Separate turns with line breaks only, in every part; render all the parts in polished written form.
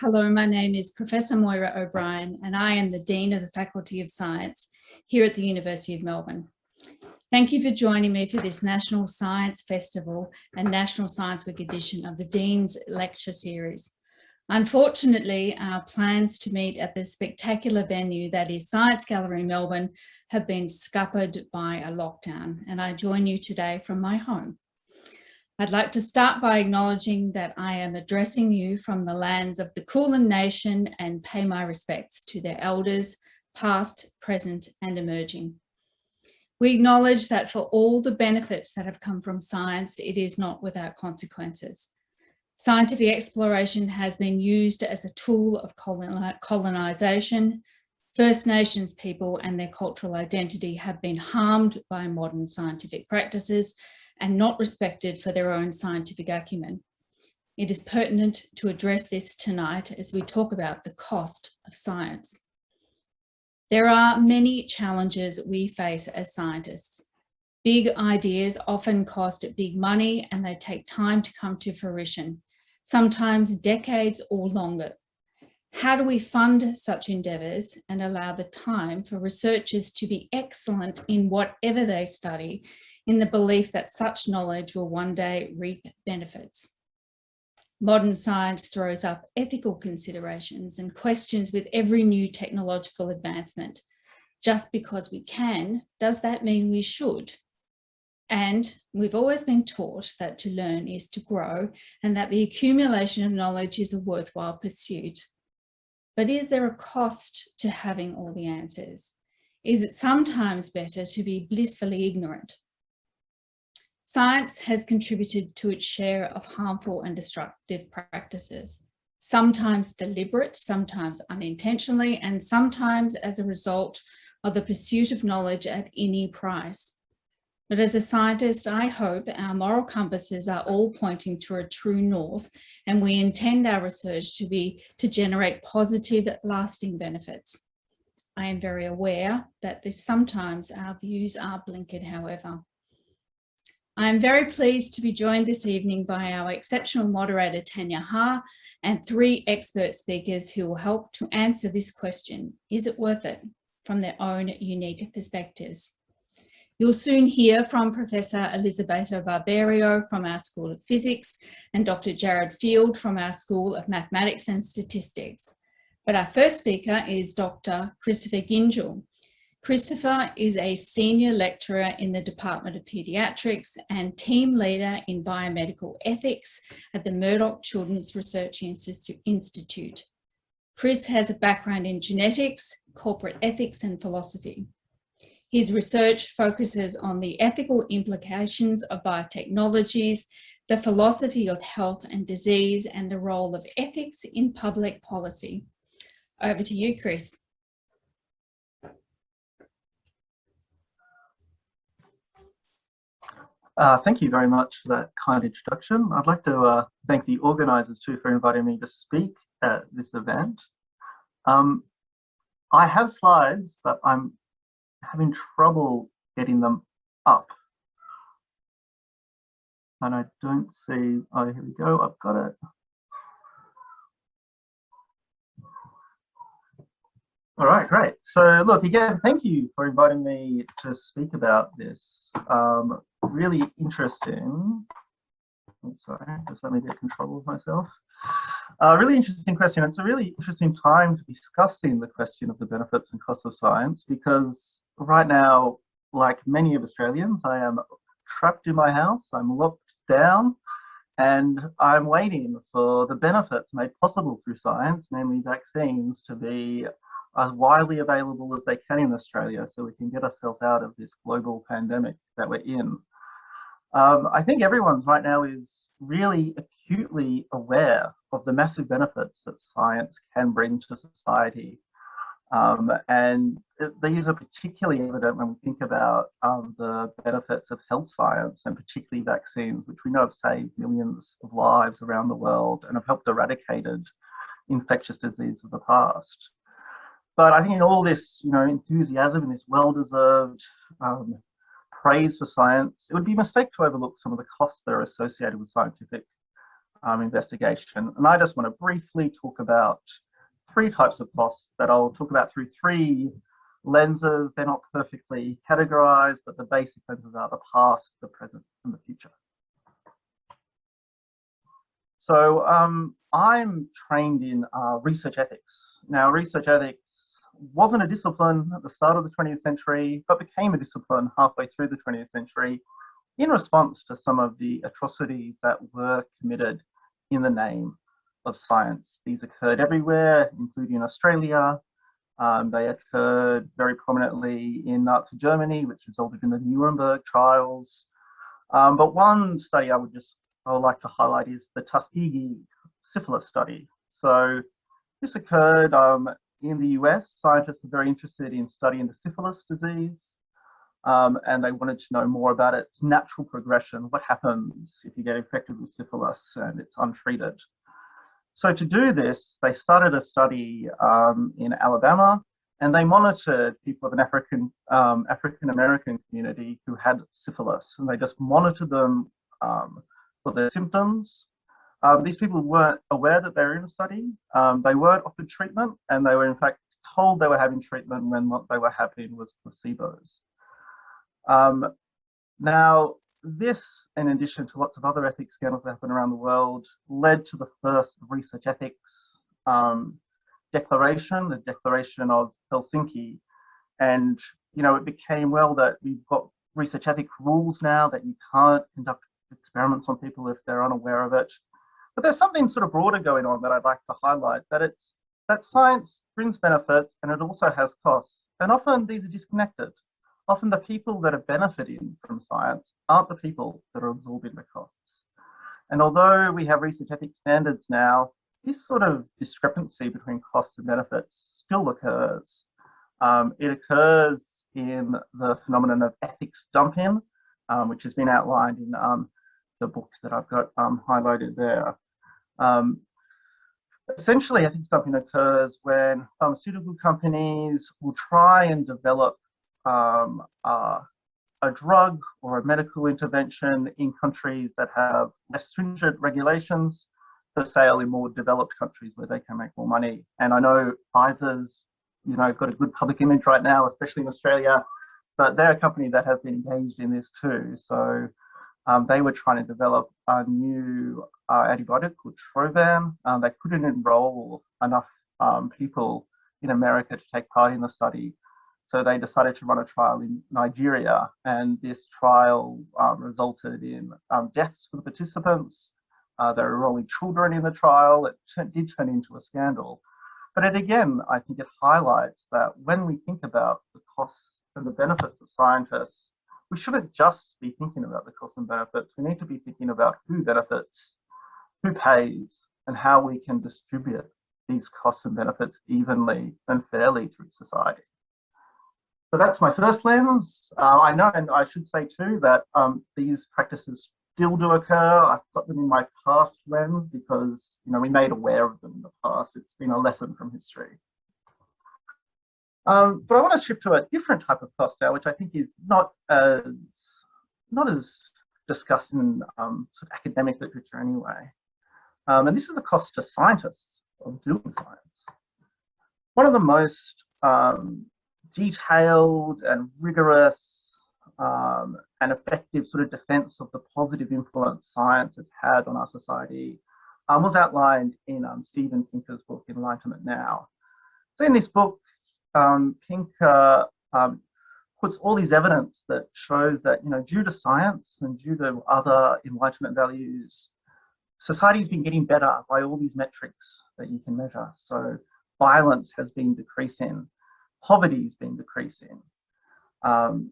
Hello, my name is Professor Moira O'Brien and I am the Dean of the Faculty of Science here at the University of Melbourne. Thank you for joining me for this National Science Festival and National Science Week edition of the Dean's Lecture Series. Unfortunately, our plans to meet at the spectacular venue that is Science Gallery Melbourne have been scuppered by a lockdown, and I join you today from my home. I'd like to start by acknowledging that I am addressing you from the lands of the Kulin Nation and pay my respects to their elders, past, present, and emerging. We acknowledge that for all the benefits that have come from science, it is not without consequences. Scientific exploration has been used as a tool of colonisation. First Nations people and their cultural identity have been harmed by modern scientific practices and not respected for their own scientific acumen. It is pertinent to address this tonight as we talk about the cost of science. There are many challenges we face as scientists. Big ideas often cost big money and they take time to come to fruition, sometimes decades or longer. How do we fund such endeavours and allow the time for researchers to be excellent in whatever they study, in the belief that such knowledge will one day reap benefits? Modern science throws up ethical considerations and questions with every new technological advancement. Just because we can, does that mean we should? And we've always been taught that to learn is to grow and that the accumulation of knowledge is a worthwhile pursuit. But is there a cost to having all the answers? Is it sometimes better to be blissfully ignorant? Science has contributed to its share of harmful and destructive practices, sometimes deliberate, sometimes unintentionally, and sometimes as a result of the pursuit of knowledge at any price. But as a scientist, I hope our moral compasses are all pointing to a true north, and we intend our research to generate positive, lasting benefits. I am very aware that sometimes our views are blinkered, however. I am very pleased to be joined this evening by our exceptional moderator, Tanya Ha, and three expert speakers who will help to answer this question: is it worth it, from their own unique perspectives. You'll soon hear from Professor Elisabetta Barbario from our School of Physics and Dr. Jared Field from our School of Mathematics and Statistics. But our first speaker is Dr. Christopher Gyngell. Christopher is a senior lecturer in the Department of Paediatrics and team leader in biomedical ethics at the Murdoch Children's Research Institute. Chris has a background in genetics, corporate ethics, and philosophy. His research focuses on the ethical implications of biotechnologies, the philosophy of health and disease, and the role of ethics in public policy. Over to you, Chris.
Thank you very much for that kind introduction. I'd like to thank the organisers too for inviting me to speak at this event. I have slides, but I'm having trouble getting them up. And I don't see, oh, here we go, I've got it. All right, great. So look, again, thank you for inviting me to speak about this. Really interesting. Oh, sorry, just let me get control of myself. Really interesting question. It's a really interesting time to be discussing the question of the benefits and costs of science, because right now, like many of Australians, I am trapped in my house, I'm locked down, and I'm waiting for the benefits made possible through science, namely vaccines, to be as widely available as they can in Australia so we can get ourselves out of this global pandemic that we're in. I think everyone right now is really acutely aware of the massive benefits that science can bring to society. And these are particularly evident when we think about the benefits of health science, and particularly vaccines, which we know have saved millions of lives around the world and have helped eradicate infectious disease of the past. But I think in all this, enthusiasm and this well-deserved praise for science, it would be a mistake to overlook some of the costs that are associated with scientific investigation. And I just want to briefly talk about three types of costs that I'll talk about through three lenses. They're not perfectly categorized, but the basic lenses are the past, the present, and the future. So I'm trained in research ethics. Now, research ethics wasn't a discipline at the start of the 20th century, but became a discipline halfway through the 20th century in response to some of the atrocities that were committed in the name of science. These occurred everywhere, including Australia. They occurred very prominently in Nazi Germany, which resulted in the Nuremberg trials. But one study I would like to highlight is the Tuskegee syphilis study. So this occurred in the US. Scientists were very interested in studying the syphilis disease, and they wanted to know more about its natural progression. What happens if you get infected with syphilis and it's untreated? So to do this, they started a study in Alabama, and they monitored people of an African-American community who had syphilis, and they just monitored them for their symptoms. These people weren't aware that they were in a study. They weren't offered treatment, and they were in fact told they were having treatment when what they were having was placebos. Now, this, in addition to lots of other ethics scandals that happen around the world, led to the first research ethics declaration, the Declaration of Helsinki. And, you know, it became well that we've got research ethics rules now that you can't conduct experiments on people if they're unaware of it. But there's something sort of broader going on that I'd like to highlight, that science brings benefit and it also has costs. And often these are disconnected. Often the people that are benefiting from science aren't the people that are absorbing the costs. And although we have research ethics standards now, this sort of discrepancy between costs and benefits still occurs. It occurs in the phenomenon of ethics dumping, which has been outlined in the books that I've got highlighted there. Essentially, ethics dumping occurs when pharmaceutical companies will try and develop a drug or a medical intervention in countries that have less stringent regulations for sale in more developed countries where they can make more money. And I know Pfizer's, you know, got a good public image right now, especially in Australia, but they're a company that has been engaged in this too. So they were trying to develop a new antibiotic called Trovan. They couldn't enroll enough people in America to take part in the study. So they decided to run a trial in Nigeria, and this trial resulted in deaths for the participants. There were only children in the trial. It did turn into a scandal. But it, again, I think it highlights that when we think about the costs and the benefits of scientists, we shouldn't just be thinking about the costs and benefits. We need to be thinking about who benefits, who pays, and how we can distribute these costs and benefits evenly and fairly through society. So that's my first lens. I know, and I should say too, that these practices still do occur. I've got them in my past lens because, you know, we made aware of them in the past. It's been a lesson from history. But I want to shift to a different type of cost now, which I think is not as discussed in sort of academic literature anyway. And this is the cost to scientists of doing science. One of the most detailed and rigorous and effective sort of defense of the positive influence science has had on our society was outlined in Steven Pinker's book, Enlightenment Now. So in this book, Pinker puts all these evidence that shows that, you know, due to science and due to other Enlightenment values, society's been getting better by all these metrics that you can measure. So violence has been decreasing, poverty's been decreasing,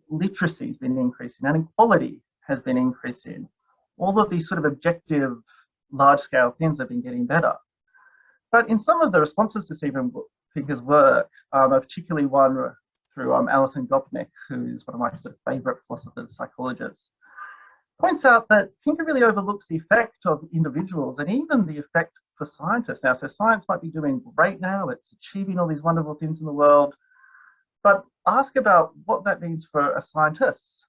literacy's been increasing, and inequality has been increasing. All of these sort of objective, large-scale things have been getting better. But in some of the responses to Steven Pinker's work, particularly one through Alison Gopnik, who is one of my sort of favourite philosophers, psychologists, points out that Pinker really overlooks the effect of individuals and even the effect for scientists. Now, so science might be doing great now, it's achieving all these wonderful things in the world, but ask about what that means for a scientist.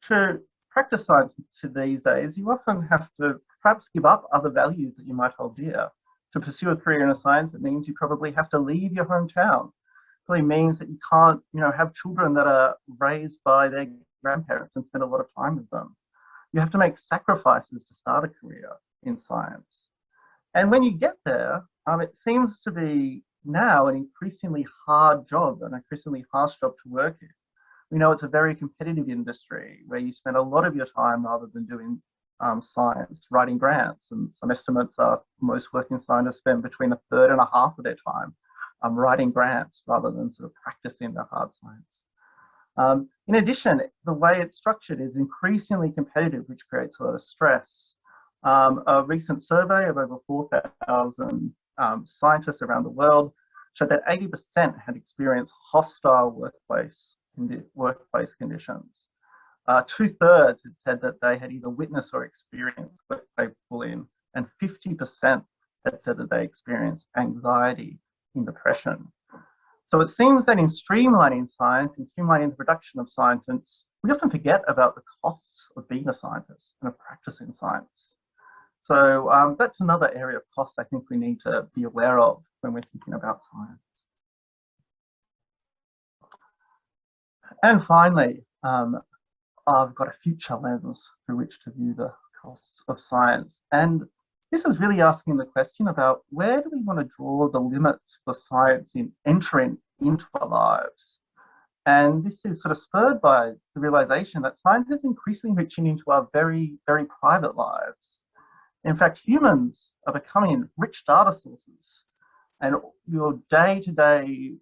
To practice science to these days, you often have to perhaps give up other values that you might hold dear. To pursue a career in a science, it means you probably have to leave your hometown. It probably means that you can't, have children that are raised by their grandparents and spend a lot of time with them. You have to make sacrifices to start a career in science. And when you get there, it seems to be now an increasingly hard job, an increasingly harsh job to work in. We know it's a very competitive industry where you spend a lot of your time rather than doing science, writing grants, and some estimates are most working scientists spend between a third and a half of their time writing grants rather than sort of practicing the hard science. In addition, the way it's structured is increasingly competitive, which creates a lot of stress. A recent survey of over 4,000 scientists around the world showed that 80% had experienced hostile workplace conditions. 2/3 had said that they had either witnessed or experienced workplace bullying, and 50% had said that they experienced anxiety and depression. So it seems that in streamlining science, in streamlining the production of scientists, we often forget about the costs of being a scientist and of practicing science. So that's another area of cost I think we need to be aware of when we're thinking about science. And finally, I've got a future lens through which to view the costs of science. And this is really asking the question about where do we want to draw the limits for science in entering into our lives? And this is sort of spurred by the realization that science is increasingly reaching into our very, very private lives. In fact, humans are becoming rich data sources, and your day-to-day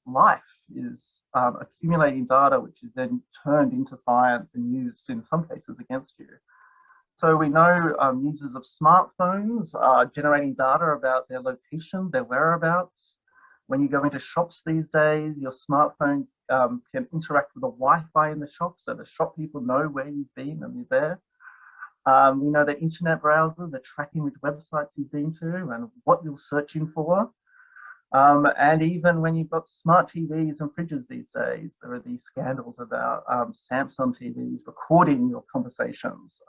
life is accumulating data, which is then turned into science and used in some cases against you. So we know users of smartphones are generating data about their location, their whereabouts. When you go into shops these days, your smartphone can interact with the Wi-Fi in the shop, so the shop people know where you've been and you're there. We know that internet browsers are tracking which websites you've been to and what you're searching for. And even when you've got smart TVs and fridges these days, there are these scandals about Samsung TVs recording your conversations,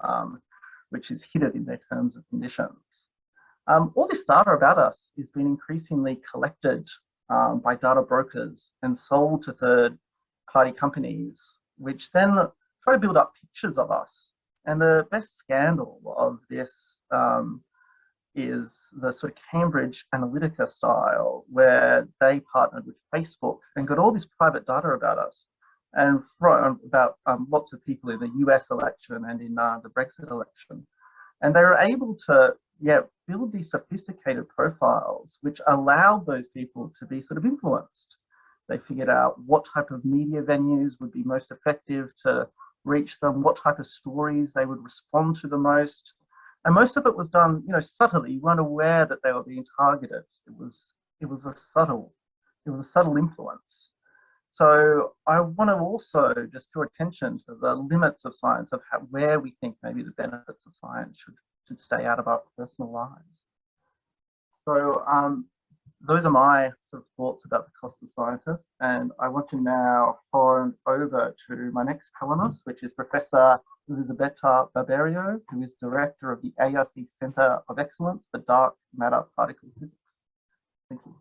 which is hidden in their terms and conditions. All this data about us is being increasingly collected by data brokers and sold to third-party companies, which then try to build up pictures of us. And the best scandal of this is the sort of Cambridge Analytica style, where they partnered with Facebook and got all this private data about us and about lots of people in the US election and in the Brexit election. And they were able to build these sophisticated profiles which allowed those people to be sort of influenced. They figured out what type of media venues would be most effective to reach them, what type of stories they would respond to the most. And most of it was done, subtly. You weren't aware that they were being targeted. It was a subtle influence. So I want to also just draw attention to the limits of science, of where we think maybe the benefits of science should stay out of our personal lives. So those are my sort of thoughts about the cost of scientists. And I want to now hand over to my next panelist, which is Professor Elisabetta Barbario, who is Director of the ARC Centre of Excellence for Dark Matter Particle Physics. Thank you.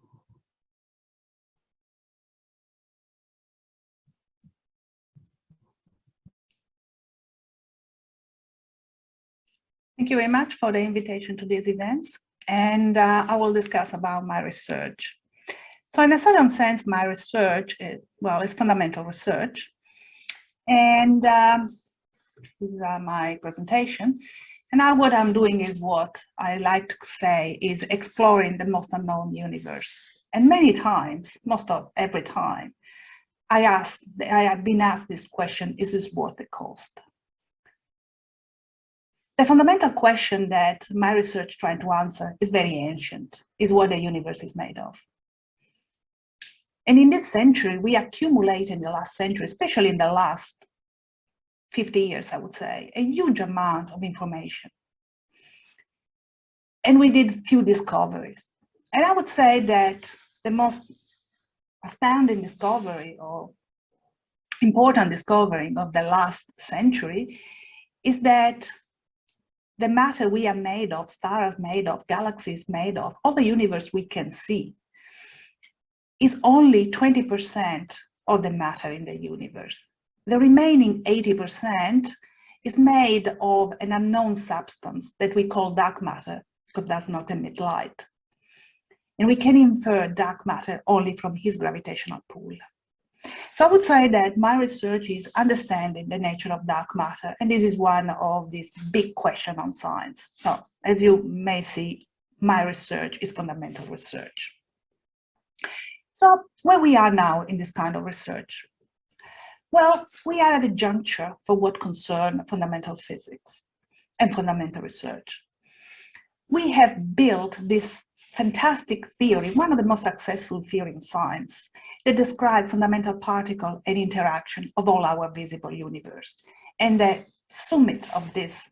Thank you very much for the invitation to these events. And I will discuss about my research. So in a certain sense, my research, is fundamental research. And this is my presentation. And now what I'm doing is what I like to say is exploring the most unknown universe. And many times, every time, I have been asked this question, is this worth the cost? The fundamental question that my research trying to answer is very ancient, is what the universe is made of. And in this century, we accumulated in the last century, especially in the last 50 years, I would say, a huge amount of information. And we did few discoveries. And I would say that the most astounding discovery or important discovery of the last century is that the matter we are made of, stars made of, galaxies made of, all the universe we can see, is only 20% of the matter in the universe. The remaining 80% is made of an unknown substance that we call dark matter, because it does not emit light. And we can infer dark matter only from his gravitational pull. So I would say that my research is understanding the nature of dark matter, and this is one of these big questions on science. So as you may see, my research is fundamental research. So where we are now in this kind of research? Well, we are at a juncture for what concerns fundamental physics and fundamental research. We have built this fantastic theory, one of the most successful theories in science, that describe fundamental particle and interaction of all our visible universe. And the summit of this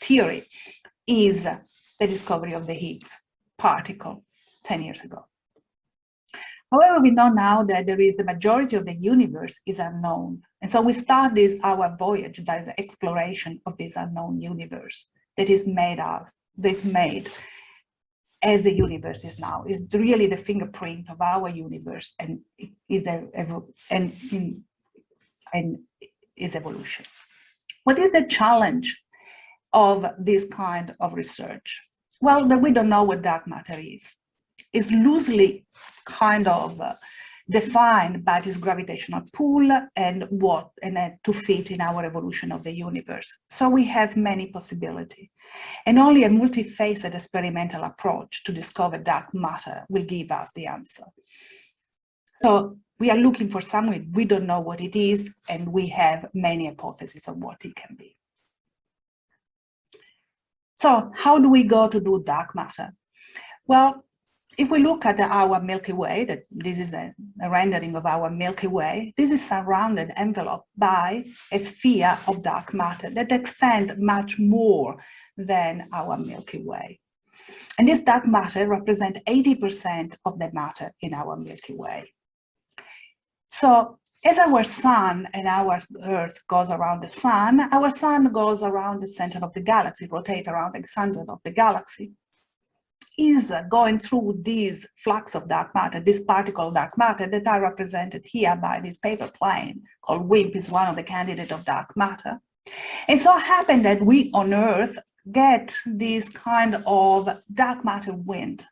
theory is the discovery of the Higgs particle 10 years ago. However, we know now that the majority of the universe is unknown. And so we start our voyage, the exploration of this unknown universe that is made as the universe is now, is really the fingerprint of our universe and is evolution. What is the challenge of this kind of research? Well, that we don't know what dark matter is. It's loosely kind of defined by this gravitational pull and to fit in our evolution of the universe. So we have many possibilities, and only a multifaceted experimental approach to discover dark matter will give us the answer. So we are looking for something we don't know what it is, and we have many hypotheses of what it can be. So how do we go to do dark matter? Well, if we look at our Milky Way, this is a rendering of our Milky Way, this is surrounded, enveloped by a sphere of dark matter that extends much more than our Milky Way. And this dark matter represents 80% of the matter in our Milky Way. So as our sun and our Earth goes around the sun, our sun goes around the center of the galaxy, rotate around the center of the galaxy, is going through this flux of dark matter, this particle of dark matter that are represented here by this paper plane called WIMP, is one of the candidates of dark matter. And so it happened that we on Earth get this kind of dark matter wind.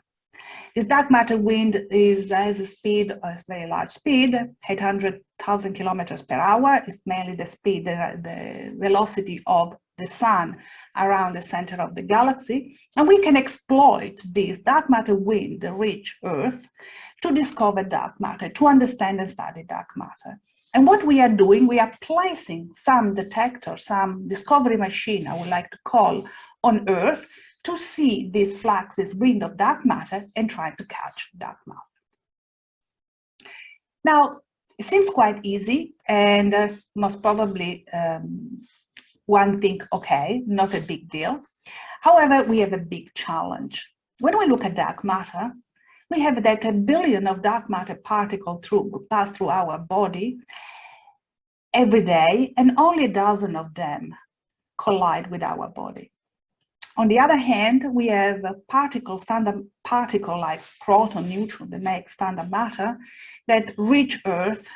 This dark matter wind has a speed, a very large speed, 800,000 kilometers per hour. It's mainly the speed, the velocity of the sun around the center of the galaxy. And we can exploit this dark matter wind to reach Earth to discover dark matter, to understand and study dark matter. And what we are doing, we are placing some detector, some discovery machine, I would like to call, on Earth to see this flux, this wind of dark matter, and try to catch dark matter. Now, it seems quite easy, and most probably one think, okay, not a big deal. However, we have a big challenge. When we look at dark matter, we have that 1 billion of dark matter particles pass through our body every day, and only 12 of them collide with our body. On the other hand, we have standard particle like proton, neutron, that make standard matter, that reach Earth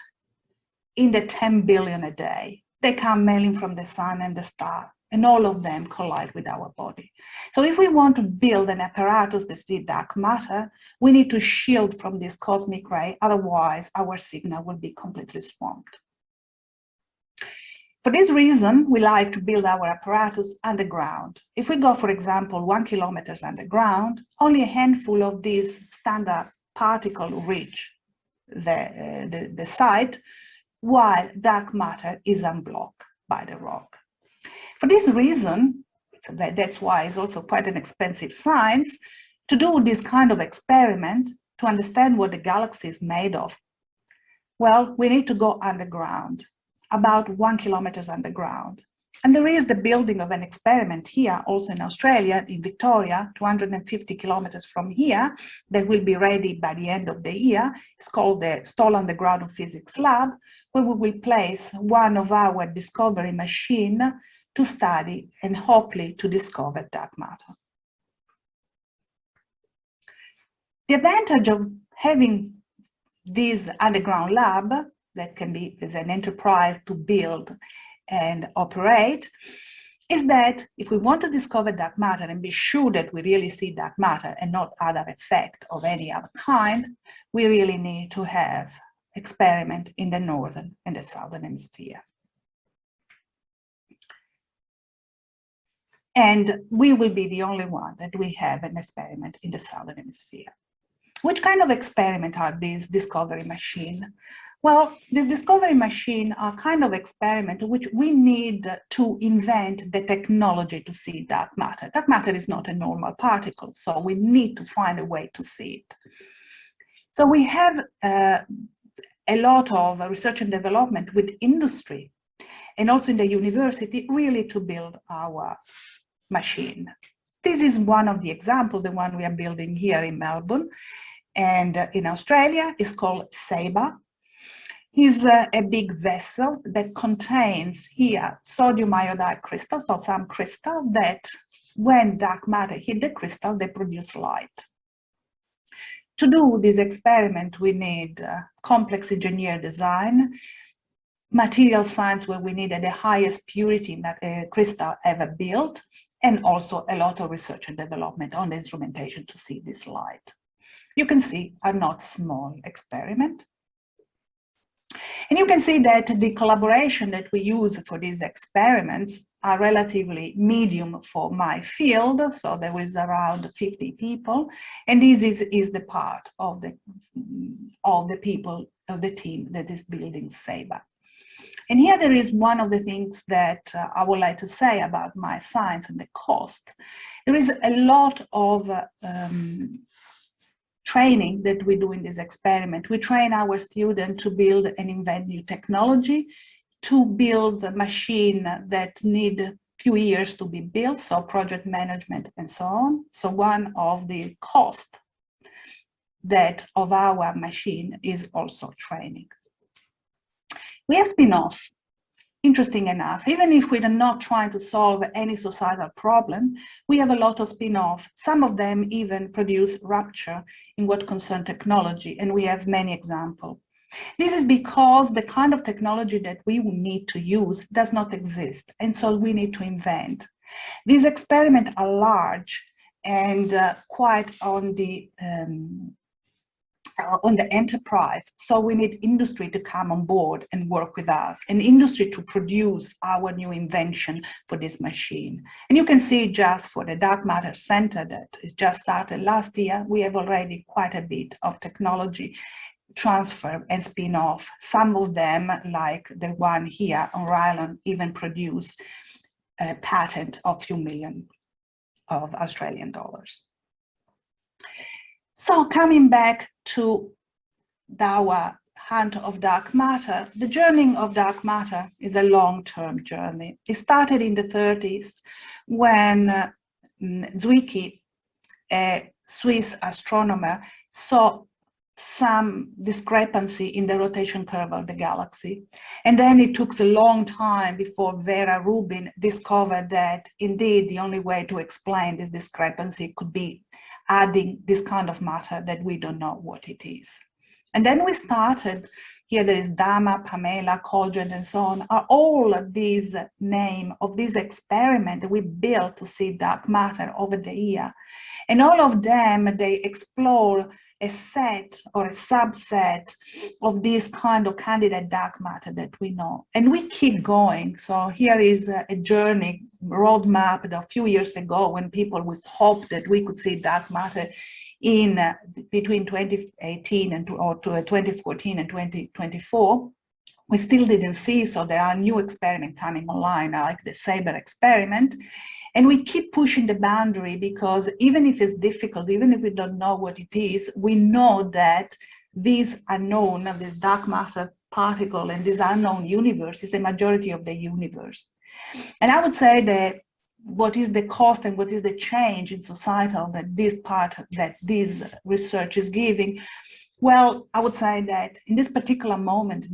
in the 10 billion a day. They come mainly from the sun and the star, and all of them collide with our body. So if we want to build an apparatus that sees dark matter, we need to shield from this cosmic ray, otherwise our signal will be completely swamped. For this reason, we like to build our apparatus underground. If we go, for example, 1 kilometer underground, only a handful of these standard particles reach the site, while dark matter is unblocked by the rock. For this reason, that's why it's also quite an expensive science, to do this kind of experiment to understand what the galaxy is made of. Well, we need to go underground, about 1 kilometer underground. And there is the building of an experiment here, also in Australia, in Victoria, 250 kilometers from here, that will be ready by the end of the year. It's called the Stall Underground of Physics Lab, where we will place one of our discovery machine to study and hopefully to discover dark matter. The advantage of having this underground lab that can be as an enterprise to build and operate is that if we want to discover dark matter and be sure that we really see dark matter and not other effect of any other kind, we really need to have experiment in the northern and the southern hemisphere. And we will be the only one that we have an experiment in the southern hemisphere. Which kind of experiment are these discovery machines? Well, the discovery machine are kind of experiment which we need to invent the technology to see dark matter. Dark matter is not a normal particle, so we need to find a way to see it. So we have a lot of research and development with industry and also in the university really to build our machine. This is one of the examples, the one we are building here in Melbourne. And in Australia, it's called SABRE. It's a big vessel that contains here sodium iodide crystals, or some crystal that when dark matter hit the crystal, they produce light. To do this experiment, we need complex engineer design, material science where we needed the highest purity crystal ever built, and also a lot of research and development on the instrumentation to see this light. You can see are not small experiment. And you can see that the collaboration that we use for these experiments are relatively medium for my field. So there is around 50 people. And this is the part of the people of the team that is building SABRE. And here there is one of the things that I would like to say about my science and the cost. There is a lot of training that we do in this experiment. We train our students to build and invent new technology, to build a machine that need a few years to be built, so project management and so on. So one of the costs that of our machine is also training. We have spin-off. Interesting enough, even if we're not trying to solve any societal problem, we have a lot of spin-off. Some of them even produce rupture in what concerns technology, and we have many examples. This is because the kind of technology that we will need to use does not exist, and so we need to invent. These experiments are large and quite on the enterprise. So we need industry to come on board and work with us, and industry to produce our new invention for this machine. And you can see just for the Dark Matter Center that is just started last year, we have already quite a bit of technology transfer and spin-off. Some of them, like the one here on Ryland, even produce a patent of a few million of Australian dollars. So coming back to our hunt of dark matter, the journey of dark matter is a long-term journey. It started in the 30s when Zwicky, a Swiss astronomer, saw some discrepancy in the rotation curve of the galaxy. And then it took a long time before Vera Rubin discovered that indeed the only way to explain this discrepancy could be adding this kind of matter that we don't know what it is. And then we started, here there is Dama, Pamela, Cogent, and so on, are all of these names of this experiment that we built to see dark matter over the year. And all of them, they explore a set or a subset of this kind of candidate dark matter that we know. And we keep going. So here is a journey roadmap that a few years ago when people would hope that we could see dark matter in between 2018 and or to 2014 and 2024. We still didn't see, so there are new experiments coming online, like the SABRE experiment. And we keep pushing the boundary because even if it's difficult, even if we don't know what it is, we know that these unknown, this dark matter particle and this unknown universe is the majority of the universe. And I would say that what is the cost and what is the change in societal that this research is giving? Well, I would say that in this particular moment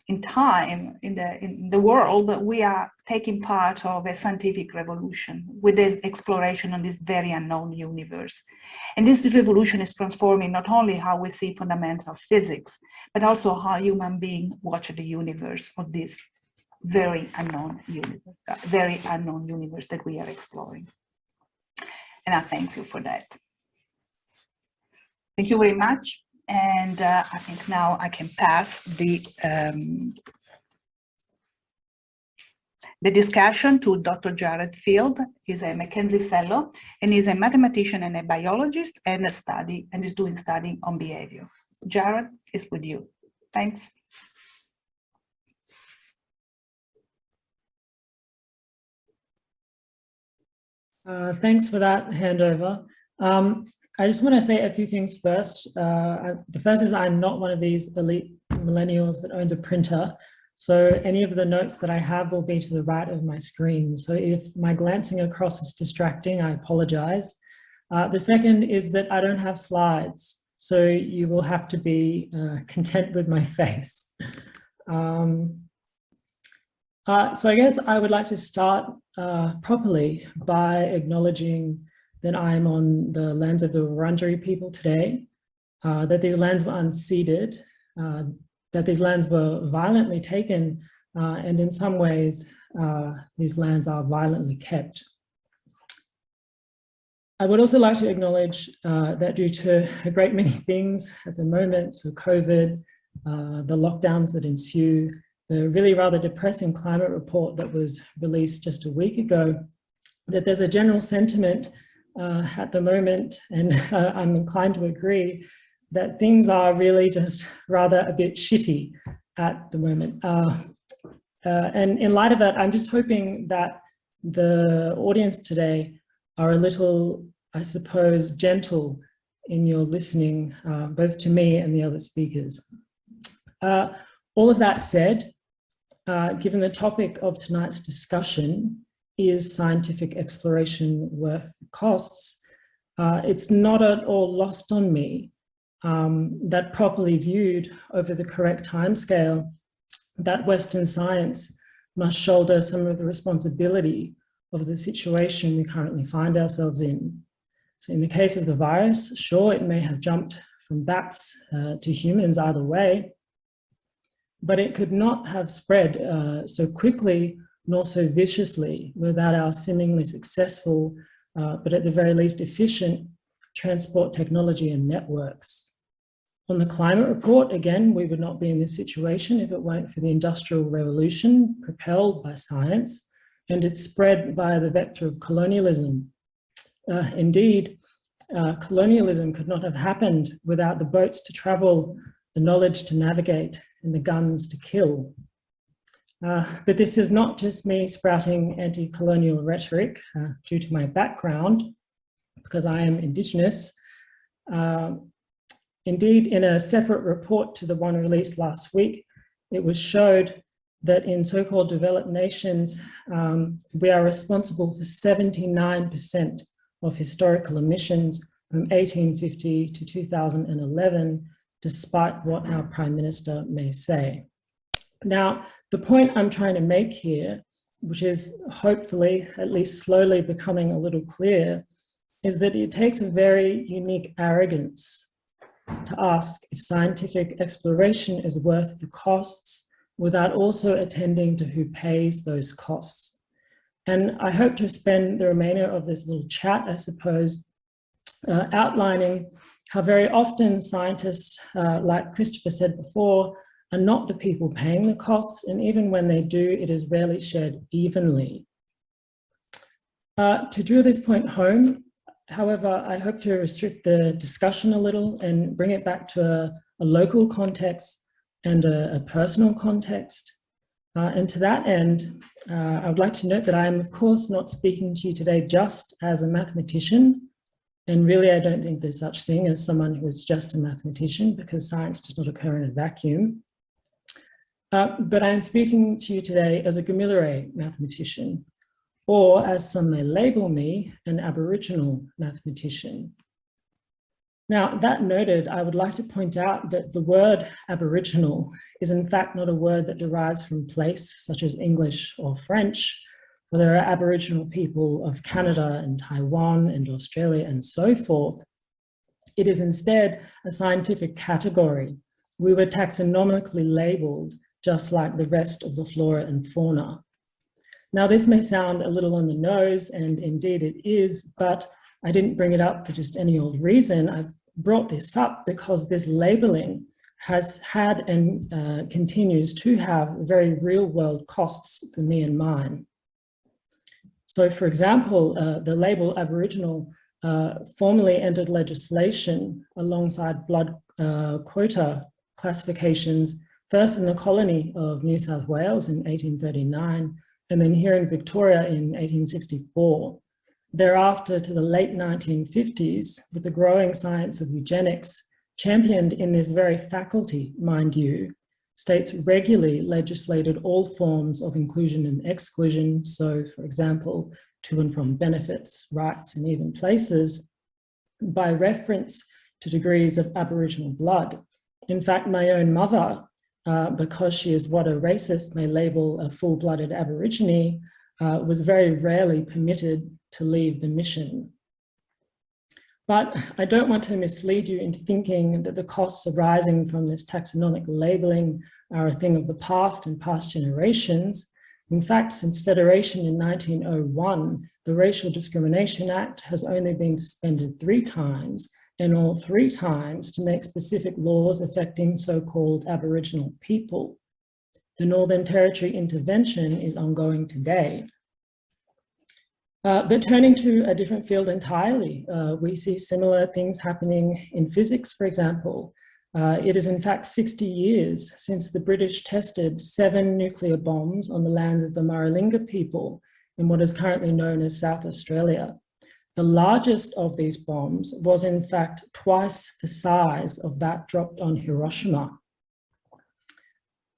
in time in the world, we are taking part of a scientific revolution with this exploration on this very unknown universe. And this revolution is transforming not only how we see fundamental physics, but also how human beings watch the universe of this very unknown universe that we are exploring. And I thank you for that. Thank you very much. And I think now I can pass the discussion to Dr. Jared Field. He's a Mackenzie Fellow, and he's a mathematician and a biologist and is doing study on behavior. Jared is with you. Thanks.
Thanks for that handover. I just want to say a few things first. The first is I'm not one of these elite millennials that owns a printer. So any of the notes that I have will be to the right of my screen. So if my glancing across is distracting, I apologize. The second is that I don't have slides. So you will have to be content with my face. So I guess I would like to start properly by acknowledging that I'm on the lands of the Wurundjeri people today, that these lands were unceded, that these lands were violently taken, and in some ways, these lands are violently kept. I would also like to acknowledge that due to a great many things at the moment, so COVID, the lockdowns that ensue, the really rather depressing climate report that was released just a week ago, that there's a general sentiment at the moment, and I'm inclined to agree, that things are really just rather a bit shitty at the moment. And in light of that, I'm just hoping that the audience today are a little, I suppose, gentle in your listening, both to me and the other speakers. All of that said, given the topic of tonight's discussion is scientific exploration worth costs, it's not at all lost on me that properly viewed over the correct timescale, that Western science must shoulder some of the responsibility of the situation we currently find ourselves in. So in the case of the virus, sure, it may have jumped from bats to humans either way, but it could not have spread so quickly nor so viciously without our seemingly successful, but at the very least efficient transport technology and networks. On the climate report, again, we would not be in this situation if it weren't for the Industrial Revolution propelled by science and its spread via the vector of colonialism. Indeed, colonialism could not have happened without the boats to travel, the knowledge to navigate, and the guns to kill. But this is not just me sprouting anti-colonial rhetoric due to my background, because I am Indigenous. Indeed, in a separate report to the one released last week, it was showed that in so-called developed nations, we are responsible for 79% of historical emissions from 1850 to 2011, despite what our Prime Minister may say. Now, the point I'm trying to make here, which is hopefully at least slowly becoming a little clear, is that it takes a very unique arrogance to ask if scientific exploration is worth the costs without also attending to who pays those costs. And I hope to spend the remainder of this little chat, I suppose, outlining how very often scientists, like Christopher said before, are not the people paying the costs, and even when they do, it is rarely shared evenly. To drill this point home, however, I hope to restrict the discussion a little and bring it back to a local context and a personal context. And to that end, I would like to note that I am, of course, not speaking to you today just as a mathematician. And really, I don't think there's such thing as someone who is just a mathematician, because science does not occur in a vacuum. but I'm speaking to you today as a Gamilaraay mathematician, or as some may label me, an Aboriginal mathematician. Now, that noted, I would like to point out that the word Aboriginal is in fact not a word that derives from place, such as English or French, where there are Aboriginal people of Canada and Taiwan and Australia and so forth. It is instead a scientific category. We were taxonomically labeled just like the rest of the flora and fauna. Now, this may sound a little on the nose, and indeed it is, but I didn't bring it up for just any old reason. I've brought this up because this labeling has had and continues to have very real world costs for me and mine. So for example, the label Aboriginal formally entered legislation alongside blood quota classifications, first in the colony of New South Wales in 1839, and then here in Victoria in 1864. Thereafter, to the late 1950s, with the growing science of eugenics, championed in this very faculty, mind you, states regularly legislated all forms of inclusion and exclusion. So, for example, to and from benefits, rights, and even places, by reference to degrees of Aboriginal blood. In fact, my own mother, because she is what a racist may label a full-blooded Aborigine, was very rarely permitted to leave the mission. But I don't want to mislead you into thinking that the costs arising from this taxonomic labeling are a thing of the past and past generations. In fact, since Federation in 1901, the Racial Discrimination Act has only been suspended 3 times, and all 3 times to make specific laws affecting so-called Aboriginal people. The Northern Territory intervention is ongoing today. But turning to a different field entirely, we see similar things happening in physics, for example. It is in fact 60 years since the British tested 7 nuclear bombs on the lands of the Maralinga people in what is currently known as South Australia. The largest of these bombs was in fact twice the size of that dropped on Hiroshima.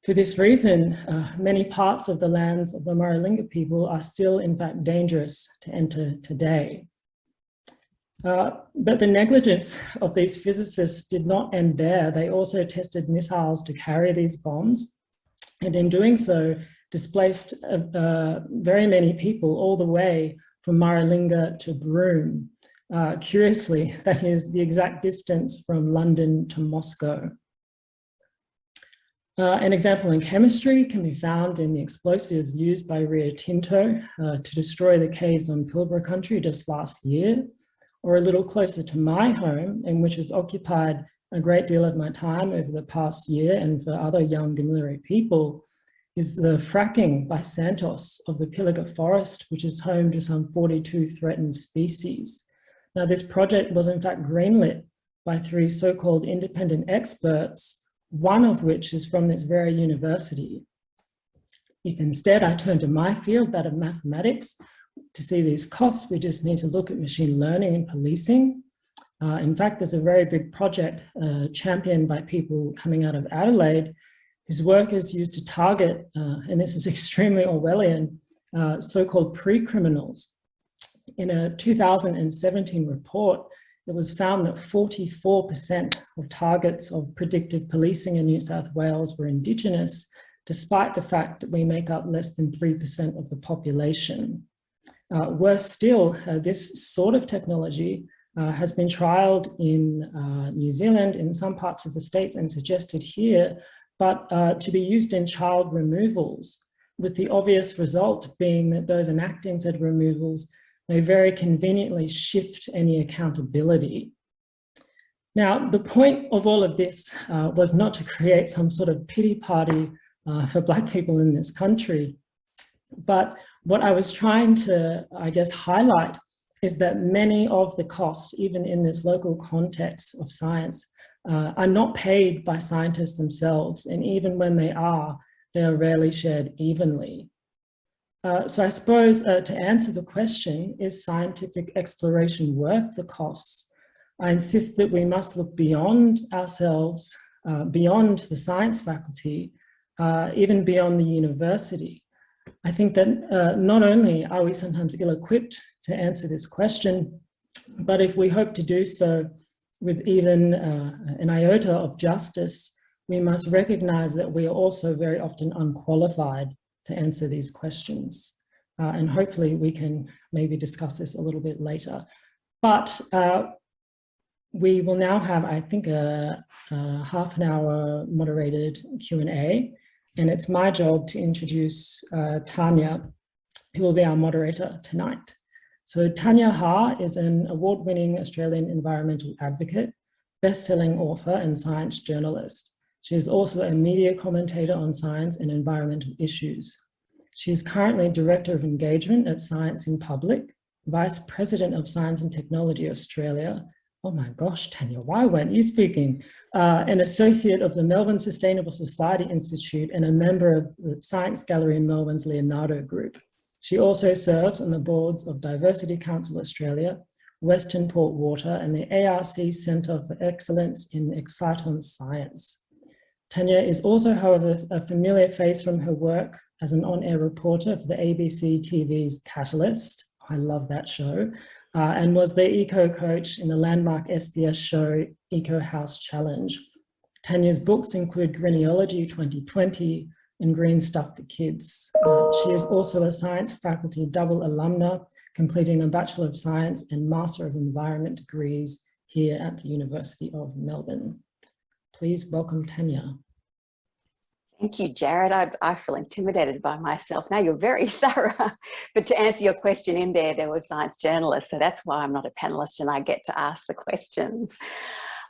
For this reason, many parts of the lands of the Maralinga people are still in fact dangerous to enter today. But the negligence of these physicists did not end there. They also tested missiles to carry these bombs, and in doing so, displaced very many people all the way from Maralinga to Broome. Curiously, that is the exact distance from London to Moscow. An example in chemistry can be found in the explosives used by Rio Tinto to destroy the caves on Pilbara country just last year, or a little closer to my home, and which has occupied a great deal of my time over the past year and for other young Gamilaraay people, is the fracking by Santos of the Pilliga forest, which is home to some 42 threatened species. Now, this project was in fact greenlit by 3 so-called independent experts, one of which is from this very university. If instead I turn to my field, that of mathematics, to see these costs, we just need to look at machine learning and policing. In fact, there's a very big project championed by people coming out of Adelaide, whose work is used to target, and this is extremely Orwellian, so-called pre-criminals. In a 2017 report, it was found that 44% of targets of predictive policing in New South Wales were Indigenous, despite the fact that we make up less than 3% of the population. Worse still, this sort of technology has been trialled in New Zealand, in some parts of the States, and suggested here, but to be used in child removals, with the obvious result being that those enacting said removals may very conveniently shift any accountability. Now, the point of all of this was not to create some sort of pity party for Black people in this country, but what I was trying to, I guess, highlight is that many of the costs, even in this local context of science, are not paid by scientists themselves, and even when they are rarely shared evenly. So I suppose to answer the question, is scientific exploration worth the costs? I insist that we must look beyond ourselves, beyond the science faculty, even beyond the university. I think that not only are we sometimes ill-equipped to answer this question, but if we hope to do so with even an iota of justice, we must recognize that we are also very often unqualified to answer these questions. And hopefully we can maybe discuss this a little bit later. But we will now have, I think, a half an hour moderated Q&A. And it's my job to introduce Tanya, who will be our moderator tonight. So Tanya Ha is an award-winning Australian environmental advocate, best-selling author and science journalist. She is also a media commentator on science and environmental issues. She is currently Director of Engagement at Science in Public, Vice President of Science and Technology Australia. Oh my gosh, Tanya, why weren't you speaking? An associate of the Melbourne Sustainable Society Institute and a member of the Science Gallery in Melbourne's Leonardo Group. She also serves on the boards of Diversity Council Australia, Western Port Water, and the ARC Centre for Excellence in Exciton Science. Tanya is also, however, a familiar face from her work as an on-air reporter for the ABC TV's Catalyst. I love that show. And was the eco-coach in the landmark SBS show Eco House Challenge. Tanya's books include Greenology 2020 and Green Stuff for Kids. She is also a science faculty double alumna, completing a Bachelor of Science and Master of Environment degrees here at the University of Melbourne. Please welcome Tanya.
Thank you, Jared. I feel intimidated by myself. Now you're very thorough. But to answer your question in there was science journalists. So that's why I'm not a panelist and I get to ask the questions.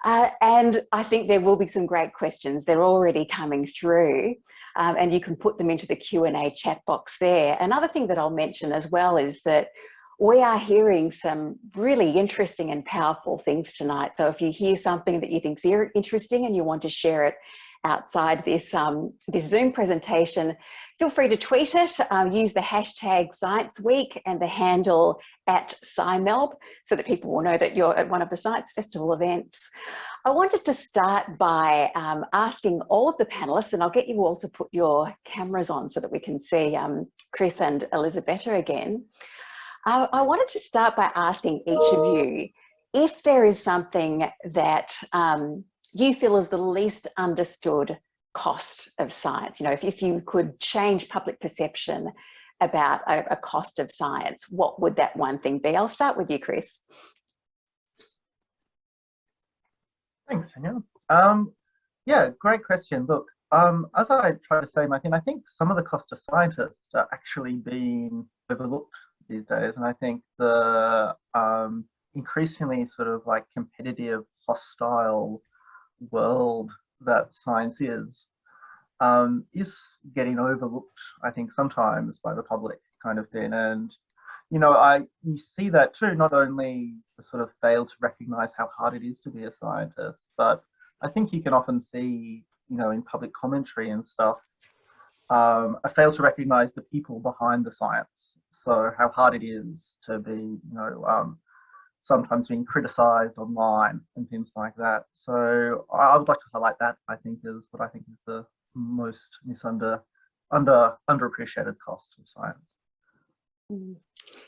And I think there will be some great questions. They're already coming through and you can put them into the Q&A chat box there. Another thing that I'll mention as well is that we are hearing some really interesting and powerful things tonight. So if you hear something that you think is interesting and you want to share it outside this, this Zoom presentation, feel free to tweet it. Use the hashtag Science Week and the handle @SciMelb so that people will know that you're at one of the Science Festival events. I wanted to start by asking all of the panelists, and I'll get you all to put your cameras on so that we can see Chris and Elisabetta again. I wanted to start by asking each of you if there is something that you feel is the least understood cost of science. You know, if you could change public perception about a cost of science, what would that one thing be? I'll start with you, Chris.
Thanks, Tanya. Yeah, great question. Look, as I try to say, Martin, I think some of the cost of scientists are actually being overlooked these days. And I think the increasingly sort of like competitive, hostile world that science is getting overlooked, I think, sometimes by the public kind of thing. And, you know, you see that too, not only the sort of fail to recognize how hard it is to be a scientist, but I think you can often see, you know, in public commentary and stuff, a fail to recognize the people behind the science. So how hard it is to be, you know, sometimes being criticized online and things like that. So I would like to highlight that, I think, is what I think is the most underappreciated cost of science.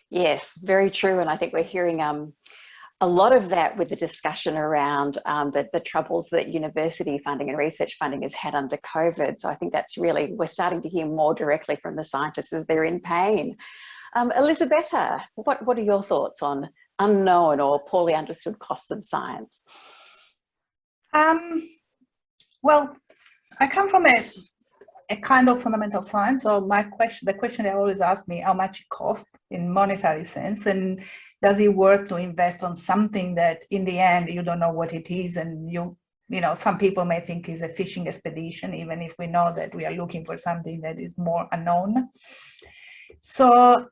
Yes, very true. And I think we're hearing a lot of that with the discussion around the troubles that university funding and research funding has had under COVID. So I think that's really, we're starting to hear more directly from the scientists as they're in pain. Elisabetta, what are your thoughts on unknown or poorly understood costs of science?
Well, I come from a kind of fundamental science. So the question they always ask me, how much it costs in monetary sense, and does it worth to invest on something that in the end you don't know what it is, and you know, some people may think is a fishing expedition, even if we know that we are looking for something that is more unknown. So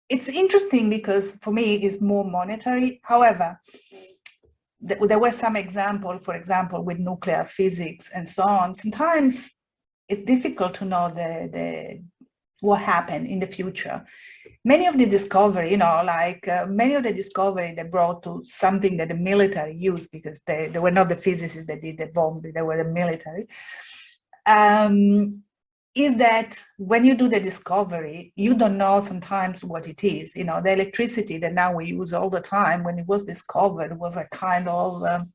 it's interesting because for me it's more monetary. However, there were some examples, for example, with nuclear physics and so on. Sometimes it's difficult to know what happened in the future. Many of the discovery, you know, like many of the discovery they brought to something that the military used, because they were not the physicists that did the bomb, they were the military. is that when you do the discovery, you don't know sometimes what it is. You know, the electricity that now we use all the time, when it was discovered, was a kind of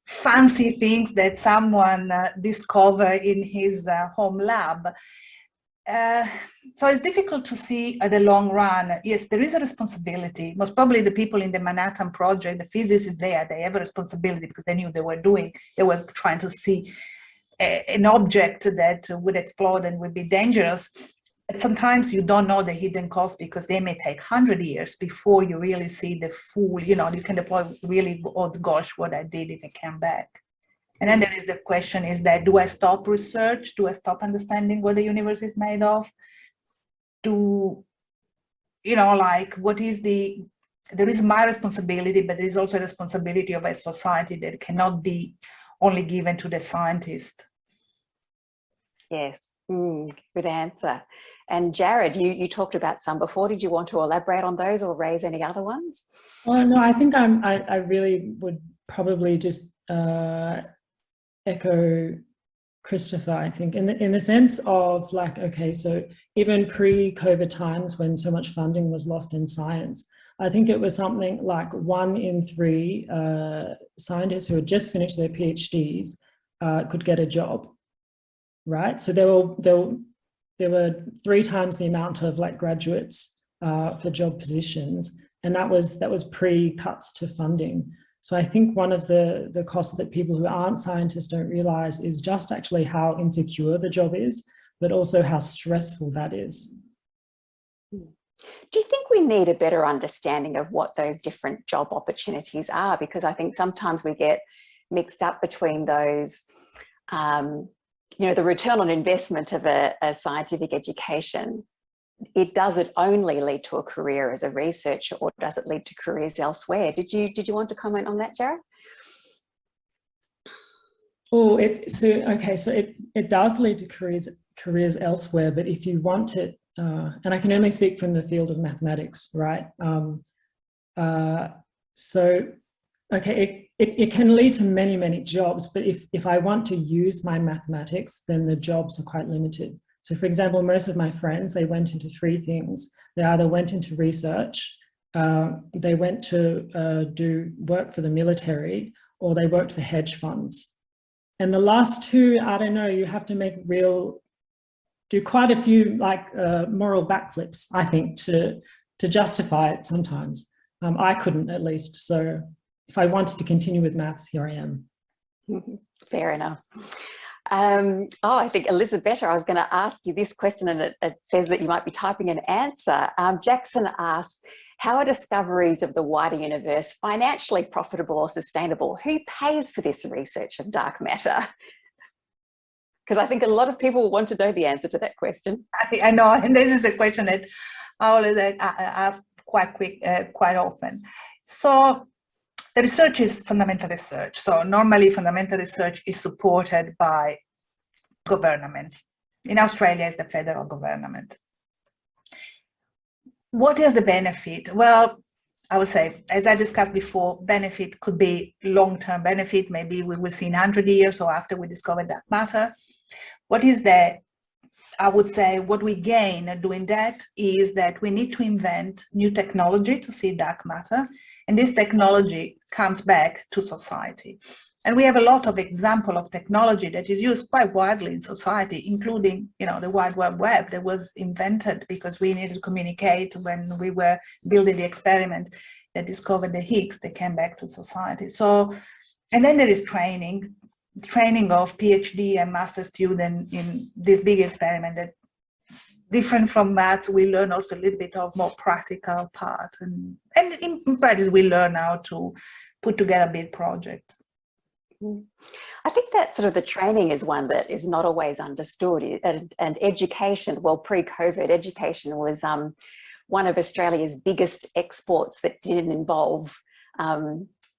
fancy things that someone discovered in his home lab. So it's difficult to see at the long run. Yes, there is a responsibility. Most probably the people in the Manhattan Project, the physicists there, they have a responsibility because they knew they were trying to see an object that would explode and would be dangerous. But sometimes you don't know the hidden cost because they may take 100 years before you really see the full, you know, you can deploy really, oh gosh, what I did if I came back. And then there is the question is that, do I stop research? Do I stop understanding what the universe is made of? Do, you know, like what is there is my responsibility, but there is also a responsibility of a society that cannot be only given to the scientist.
Yes, good answer. And Jared, you talked about some before. Did you want to elaborate on those or raise any other ones?
Oh, no, I think I really would probably just echo Christopher, I think, in the sense of like, okay, so even pre-COVID times when so much funding was lost in science, I think it was something like 1 in 3 scientists who had just finished their PhDs could get a job, right? So there were 3 times the amount of like graduates for job positions, and that was pre-cuts to funding. So I think one of the costs that people who aren't scientists don't realize is just actually how insecure the job is, but also how stressful that is.
Do you think we need a better understanding of what those different job opportunities are? Because I think sometimes we get mixed up between those, you know, the return on investment of a scientific education. Does it only lead to a career as a researcher, or does it lead to careers elsewhere? Did you want to comment on that, Jared?
Oh, it does lead to careers elsewhere, but if you want to, and I can only speak from the field of mathematics, right? It can lead to many jobs, but if I want to use my mathematics, then the jobs are quite limited. So for example, most of my friends, they went into 3 things. They either went into research, they went to do work for the military, or they worked for hedge funds. And the last 2, I don't know, you have to do quite a few like moral backflips, I think, to justify it sometimes. I couldn't, at least. So if I wanted to continue with maths, here I am.
Fair enough. I think Elizabeth, I was going to ask you this question, and it says that you might be typing an answer. Jackson asks, how are discoveries of the wider universe financially profitable or sustainable? Who pays for this research of dark matter? Because I think a lot of people want to know the answer to that question.
I know, and this is a question that I always ask quite often. So the research is fundamental research. So normally fundamental research is supported by governments. In Australia, it's the federal government. What is the benefit? Well, I would say, as I discussed before, benefit could be long-term benefit. Maybe we will see in 100 years or after we discover dark matter. What is that? I would say what we gain doing that is that we need to invent new technology to see dark matter. And this technology comes back to society. And we have a lot of example of technology that is used quite widely in society, including, you know, the Wide Web that was invented because we needed to communicate when we were building the experiment that discovered the Higgs that came back to society. So, and then there is training of PhD and master student in this big experiment that, different from maths, we learn also a little bit of more practical part. And in practice, we learn how to put together a big project.
I think that sort of the training is one that is not always understood, and education, well, pre-COVID, education was one of Australia's biggest exports that didn't involve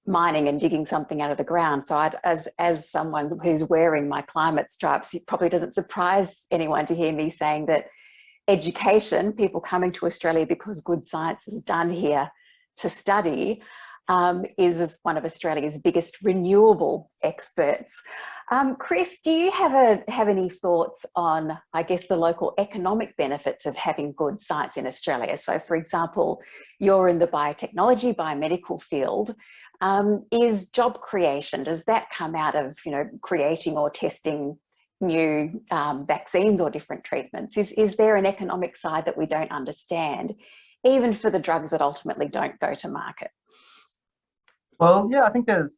mining and digging something out of the ground. So as someone who's wearing my climate stripes, it probably doesn't surprise anyone to hear me saying that education, people coming to Australia because good science is done here to study, is one of Australia's biggest renewable experts. Chris, do you have any thoughts on, I guess, the local economic benefits of having good science in Australia? So, for example, you're in the biotechnology, biomedical field. Is job creation, does that come out of, creating or testing new vaccines or different treatments? Is there an economic side that we don't understand, even for the drugs that ultimately don't go to market?
Well, yeah, I think there's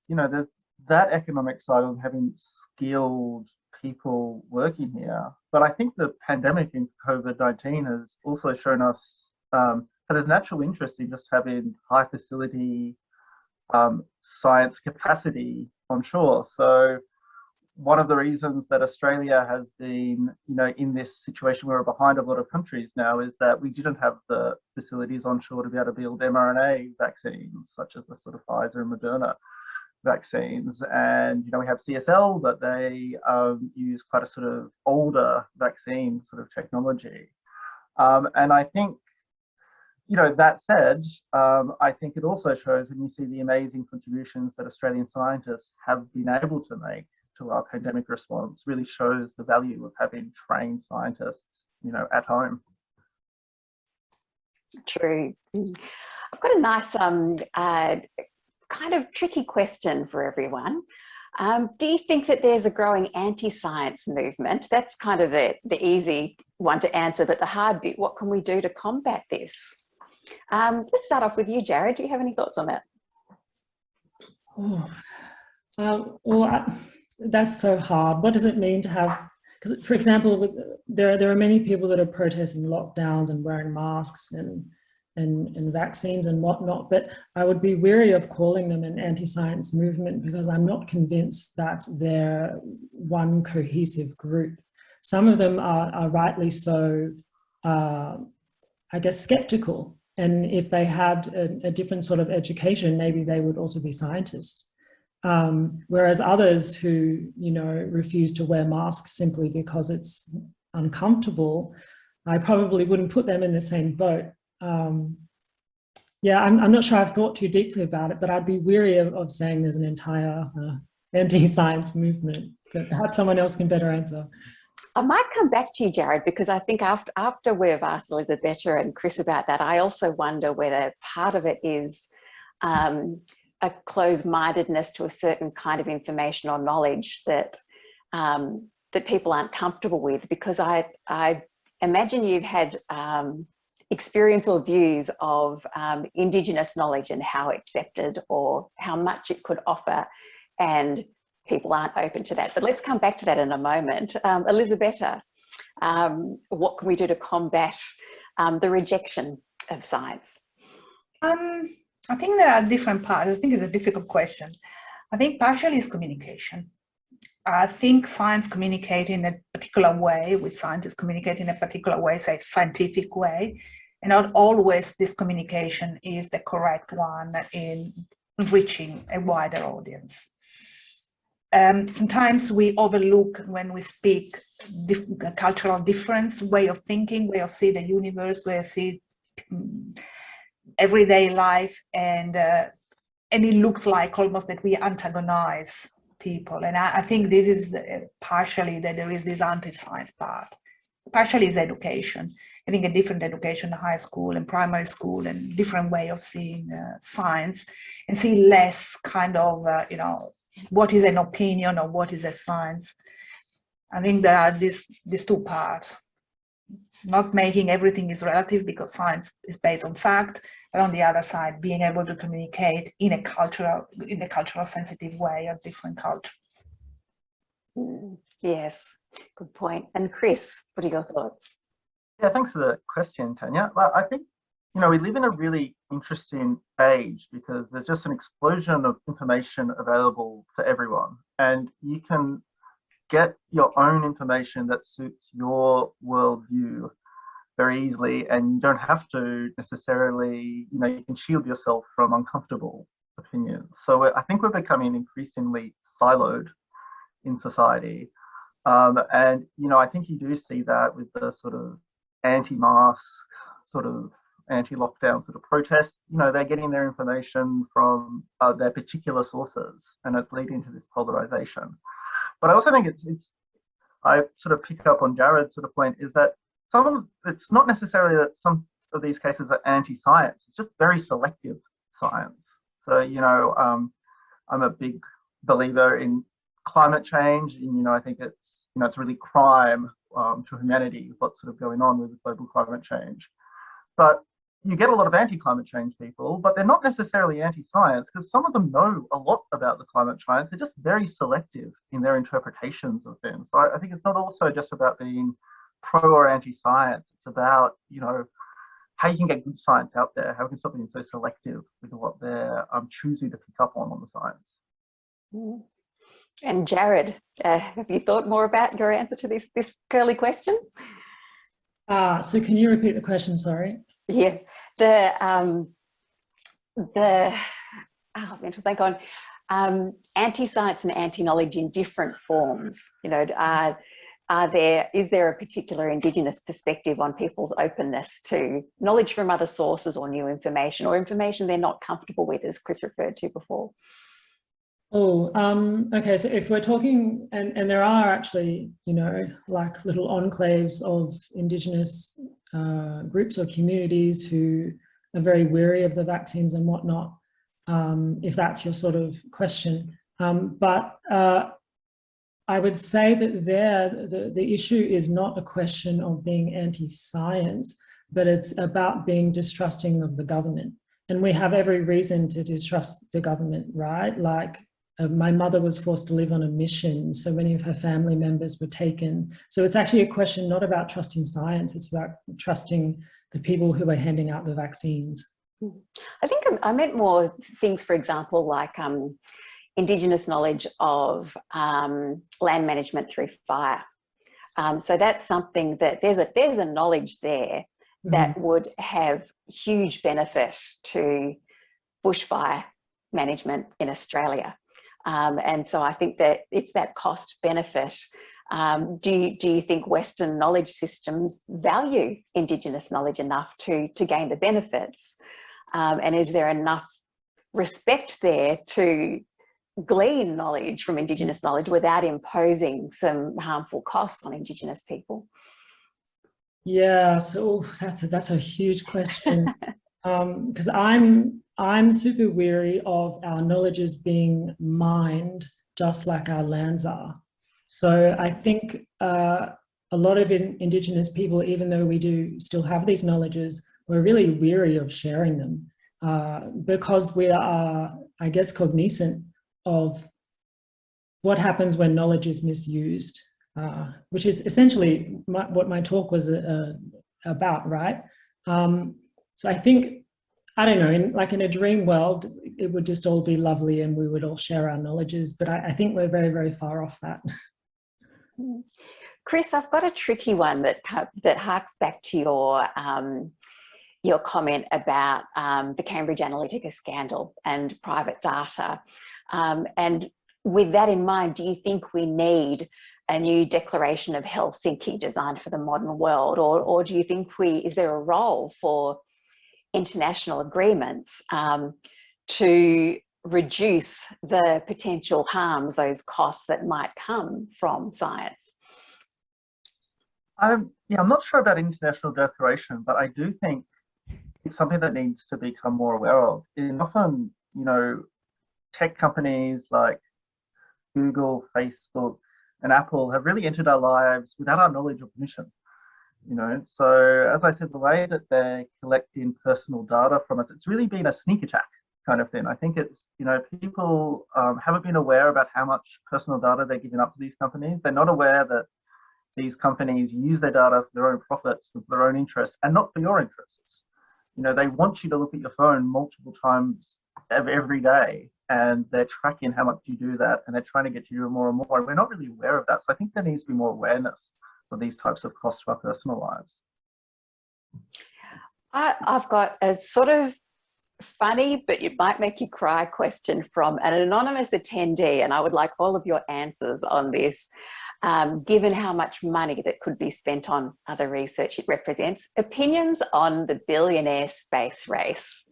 that economic side of having skilled people working here. But I think the pandemic in COVID-19 has also shown us that there's natural interest in just having high facility science capacity onshore. So one of the reasons that Australia has been, in this situation where we're behind a lot of countries now is that we didn't have the facilities onshore to be able to build mRNA vaccines, such as the sort of Pfizer and Moderna vaccines. And, we have CSL, that they use quite a sort of older vaccine sort of technology. And I think, that said, I think it also shows when you see the amazing contributions that Australian scientists have been able to make to our pandemic response, really shows the value of having trained scientists, at home.
True. I've got a nice kind of tricky question for everyone. Do you think that there's a growing anti-science movement? That's kind of the easy one to answer, but the hard bit, what can we do to combat this? Let's start off with you, Jared. Do you have any thoughts on that?
That's so hard. What does it mean to have, because for example, there are many people that are protesting lockdowns and wearing masks and vaccines and whatnot, but I would be wary of calling them an anti-science movement because I'm not convinced that they're one cohesive group. Some of them are rightly so, I guess, skeptical. And if they had a different sort of education, maybe they would also be scientists. Whereas others who, refuse to wear masks simply because it's uncomfortable, I probably wouldn't put them in the same boat. Yeah, I'm not sure I've thought too deeply about it, but I'd be weary of saying there's an entire anti-science movement, but perhaps someone else can better answer.
I might come back to you, Jared, because I think after we've asked Elizabeth and Chris about that, I also wonder whether part of it is a closed-mindedness to a certain kind of information or knowledge that that people aren't comfortable with, because I imagine you've had experience or views of Indigenous knowledge and how accepted or how much it could offer, and people aren't open to that. But let's come back to that in a moment. Elizabeth, what can we do to combat the rejection of science?
I think there are different parts. I think it's a difficult question. I think partially is communication. I think science communicate in a particular way, with scientists communicate in a particular way, say scientific way, and not always this communication is the correct one in reaching a wider audience. Sometimes we overlook when we speak the cultural difference, way of thinking, way of seeing the universe, way of seeing everyday life, and it looks like almost that we antagonize people. And I think this is partially that there is this anti-science part. Partially is education, having a different education in high school and primary school, and different way of seeing science, and see less kind of, what is an opinion or what is a science. I think there are these two parts. Not making everything is relative, because science is based on fact, but on the other side, being able to communicate in a cultural sensitive way of different culture.
Yes, good point. And Chris, what are your thoughts?
Yeah, thanks for the question, Tanya. Well, I think, we live in a really interesting age because there's just an explosion of information available to everyone, and you can get your own information that suits your worldview very easily, and you don't have to necessarily, you can shield yourself from uncomfortable opinions. So I think we're becoming increasingly siloed in society. And, I think you do see that with the sort of anti-mask, sort of anti-lockdown sort of protests. They're getting their information from their particular sources, and it's leading to this polarization. But I also think I sort of pick up on Jared's sort of point, is that it's not necessarily that some of these cases are anti-science, it's just very selective science. So, I'm a big believer in climate change, and, I think it's really crime to humanity what's sort of going on with global climate change. But you get a lot of anti-climate change people, but they're not necessarily anti-science, because some of them know a lot about the climate science. They're just very selective in their interpretations of things. So I think it's not also just about being pro or anti-science. It's about, how you can get good science out there, how we can stop being so selective with what they're choosing to pick up on the science.
And Jared, have you thought more about your answer to this curly question?
So can you repeat the question, sorry?
Yeah, mental blank on anti-science and anti-knowledge in different forms. Is there a particular Indigenous perspective on people's openness to knowledge from other sources or new information, or information they're not comfortable with, as Chris referred to before?
Okay, so if we're talking, and there are actually, like little enclaves of Indigenous groups or communities who are very wary of the vaccines and whatnot, if that's your sort of question. But I would say that the issue is not a question of being anti-science, but it's about being distrusting of the government. And we have every reason to distrust the government, right? Like, my mother was forced to live on a mission, so many of her family members were taken. So it's actually a question not about trusting science, it's about trusting the people who are handing out the vaccines.
I think I meant more things, for example, like Indigenous knowledge of land management through fire. So that's something that there's a knowledge there that would have huge benefit to bushfire management in Australia. And so I think that it's that cost benefit. Do you think Western knowledge systems value Indigenous knowledge enough to gain the benefits? And is there enough respect there to glean knowledge from Indigenous knowledge without imposing some harmful costs on Indigenous people?
Yeah, so that's a huge question. Because I'm super weary of our knowledges being mined just like our lands are. So I think a lot of Indigenous people, even though we do still have these knowledges, we're really weary of sharing them because we are, I guess, cognizant of what happens when knowledge is misused, which is essentially what my talk was about, right? So I think, I don't know, in a dream world, it would just all be lovely and we would all share our knowledges, but I think we're very, very far off that.
Chris, I've got a tricky one that harks back to your comment about the Cambridge Analytica scandal and private data. And with that in mind, do you think we need a new declaration of Helsinki designed for the modern world? Or do you think is there a role for international agreements to reduce the potential harms, those costs that might come from science?
I'm not sure about international declaration, but I do think it's something that needs to become more aware of. And often, tech companies like Google, Facebook, and Apple have really entered our lives without our knowledge or permission. So as I said, the way that they're collecting personal data from us, it's really been a sneak attack kind of thing. I think it's, people haven't been aware about how much personal data they're giving up to these companies. They're not aware that these companies use their data for their own profits, for their own interests, and not for your interests. They want you to look at your phone multiple times every day, and they're tracking how much you do that, and they're trying to get you to do more and more. And we're not really aware of that. So I think there needs to be more awareness of these types of costs to our personal lives.
I've got a sort of funny, but it might make you cry question from an anonymous attendee, and I would like all of your answers on this. Given how much money that could be spent on other research it represents, opinions on the billionaire space race.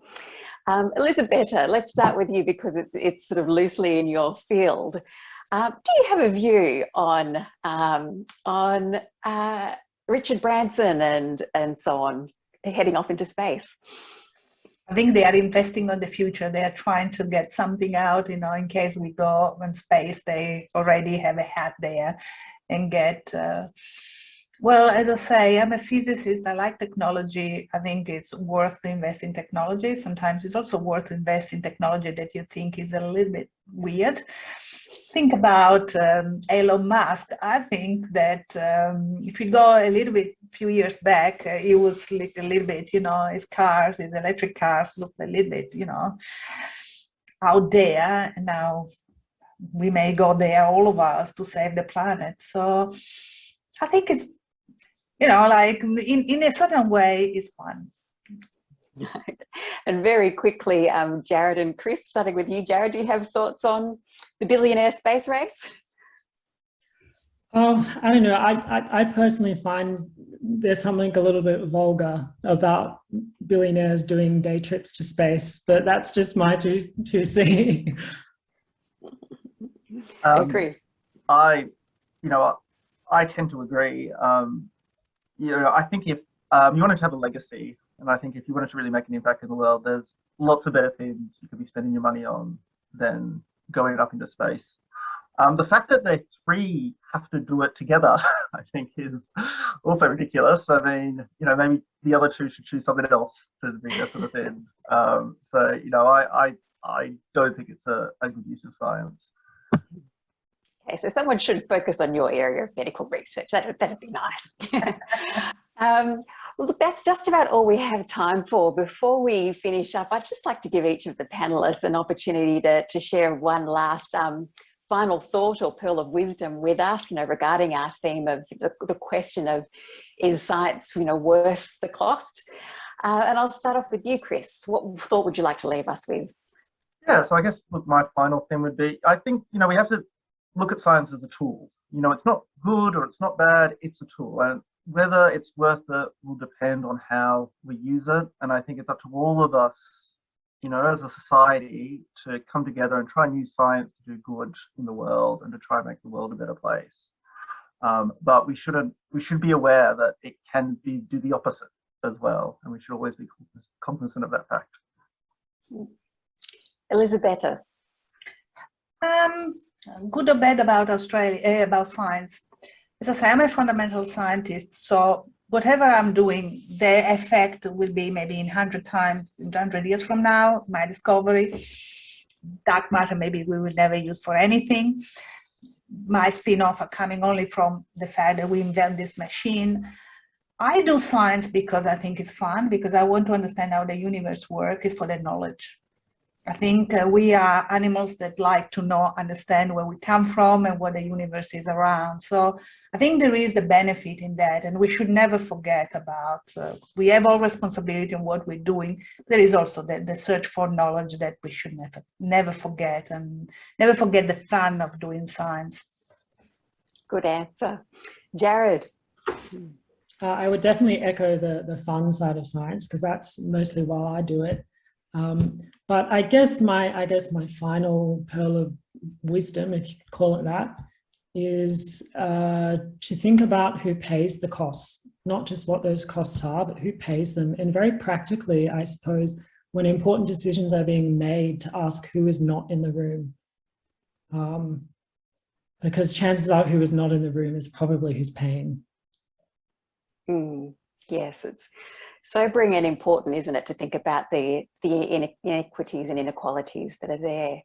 Elisabetta, let's start with you because it's sort of loosely in your field. Do you have a view on Richard Branson and so on heading off into space?
I think they are investing on the future. They are trying to get something out, you know, in case we go in space, they already have a hat there and get, well, as I say, I'm a physicist. I like technology. I think it's worth to invest in technology. Sometimes it's also worth to invest in technology that you think is a little bit weird. Think about Elon Musk. I think that if you go a little bit, few years back, he was like a little bit, you know, his electric cars looked a little bit, you know, out there. And now we may go there, all of us, to save the planet. So I think it's, you know, like in a certain way, it's fun.
And very quickly, Jared and Chris, starting with you. Jared, do you have thoughts on the billionaire space race?
Oh, I don't know. I personally find there's something a little bit vulgar about billionaires doing day trips to space, but that's just my two C.
Chris?
I tend to agree. I think if you wanted to have a legacy, and I think if you wanted to really make an impact in the world, there's lots of better things you could be spending your money on than going up into space. The fact that they three have to do it together, I think, is also ridiculous. I mean, maybe the other two should choose something else to be their sort of thing. I don't think it's a good use of science.
Okay, so someone should focus on your area of medical research. That'd be nice. Well, look, that's just about all we have time for. Before we finish up, I'd just like to give each of the panelists an opportunity to share one last final thought or pearl of wisdom with us, regarding our theme of the question of, is science, worth the cost? And I'll start off with you, Chris. What thought would you like to leave us with?
Yeah, so I guess, look, my final thing would be, I think, we have to look at science as a tool. It's not good or it's not bad, it's a tool. And whether it's worth it will depend on how we use it. And I think it's up to all of us, as a society, to come together and try and use science to do good in the world and to try and make the world a better place. But we should be aware that it can do the opposite as well. And we should always be cognizant of that fact.
Elisabetta.
Good or bad about about science. As I say, I'm a fundamental scientist, so whatever I'm doing, the effect will be maybe in 100 years from now, my discovery. Dark matter, maybe we will never use for anything. My spin-off are coming only from the fact that we invent this machine. I do science because I think it's fun, because I want to understand how the universe works, is for the knowledge. I think we are animals that like to understand where we come from and what the universe is around. So I think there is the benefit in that, and we should never forget about, we have all responsibility in what we're doing. There is also the search for knowledge that we should never forget, and never forget the fun of doing science.
Good answer. Jared?
I would definitely echo the fun side of science, because that's mostly why I do it. But I guess my final pearl of wisdom, if you could call it that, is to think about who pays the costs, not just what those costs are, but who pays them. And very practically, I suppose, when important decisions are being made, to ask who is not in the room. Because chances are who is not in the room is probably who's paying.
Yes, it's sobering and important, isn't it, to think about the inequities and inequalities that are there.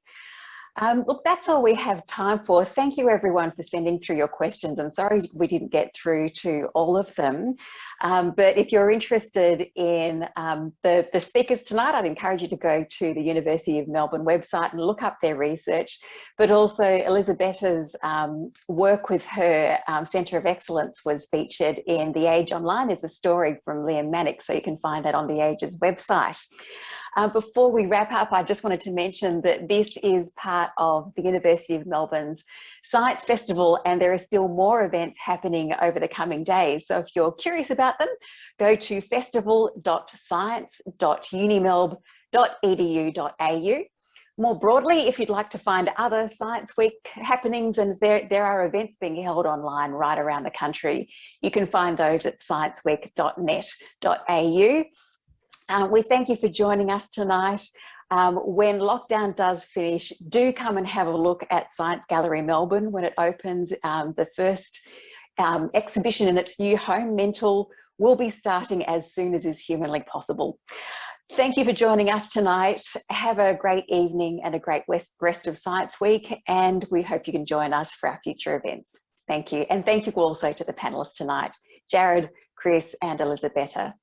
Look, that's all we have time for. Thank you, everyone, for sending through your questions. I'm sorry we didn't get through to all of them. But if you're interested in the speakers tonight, I'd encourage you to go to the University of Melbourne website and look up their research, but also Elisabetta's work with her Centre of Excellence was featured in The Age Online. There's a story from Liam Mannix, so you can find that on The Age's website. Before we wrap up, I just wanted to mention that this is part of the University of Melbourne's Science Festival, and there are still more events happening over the coming days. So if you're curious about them, go to festival.science.unimelb.edu.au. More broadly, if you'd like to find other Science Week happenings, and there are events being held online right around the country, you can find those at scienceweek.net.au. We thank you for joining us tonight. When lockdown does finish, do come and have a look at Science Gallery Melbourne when it opens. The first exhibition in its new home, Mental, will be starting as soon as is humanly possible. Thank you for joining us tonight. Have a great evening and a great rest of Science Week, and we hope you can join us for our future events. Thank you, and thank you also to the panellists tonight, Jared, Chris and Elisabetta.